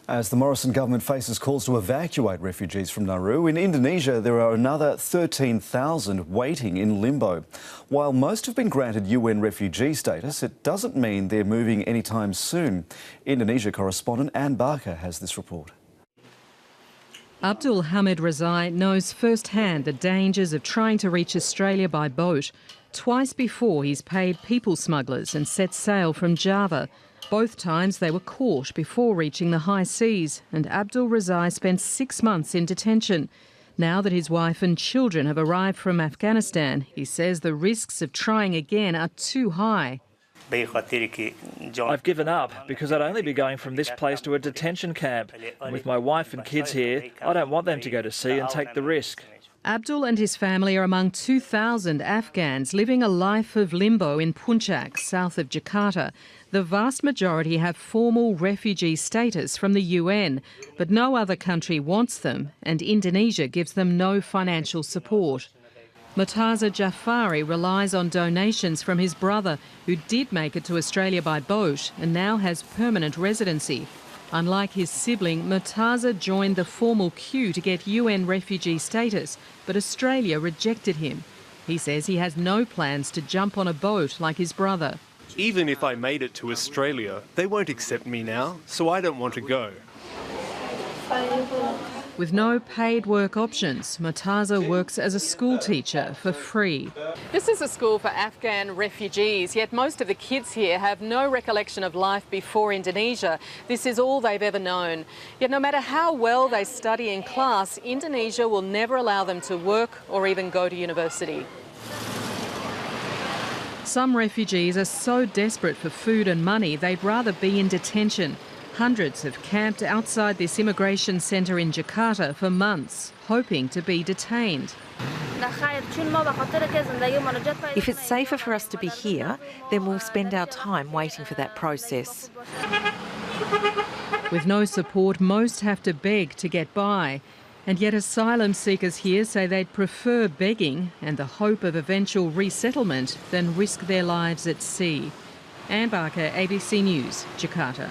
As the Morrison government faces calls to evacuate refugees from Nauru, in Indonesia there are another 13,000 waiting in limbo. While most have been granted UN refugee status, it doesn't mean they're moving anytime soon. Indonesia correspondent Anne Barker has this report. Abdul Hamid Razai knows firsthand the dangers of trying to reach Australia by boat. Twice before he's paid people smugglers and set sail from Java. Both times they were caught before reaching the high seas, and Abdul Razai spent 6 months in detention. Now that his wife and children have arrived from Afghanistan, he says the risks of trying again are too high. I've given up because I'd only be going from this place to a detention camp. And with my wife and kids here, I don't want them to go to sea and take the risk. Abdul and his family are among 2,000 Afghans living a life of limbo in Puncak, south of Jakarta. The vast majority have formal refugee status from the UN, but no other country wants them, and Indonesia gives them no financial support. Murtaza Jafari relies on donations from his brother, who did make it to Australia by boat and now has permanent residency. Unlike his sibling, Murtaza joined the formal queue to get UN refugee status, but Australia rejected him. He says he has no plans to jump on a boat like his brother. Even if I made it to Australia, they won't accept me now, so I don't want to go. With no paid work options, Murtaza works as a school teacher for free. This is a school for Afghan refugees, yet most of the kids here have no recollection of life before Indonesia. This is all they've ever known. Yet no matter how well they study in class, Indonesia will never allow them to work or even go to university. Some refugees are so desperate for food and money they'd rather be in detention. Hundreds have camped outside this immigration centre in Jakarta for months, hoping to be detained. If it's safer for us to be here, then we'll spend our time waiting for that process. With no support, most have to beg to get by. And yet asylum seekers here say they'd prefer begging and the hope of eventual resettlement than risk their lives at sea. Anne Barker, ABC News, Jakarta.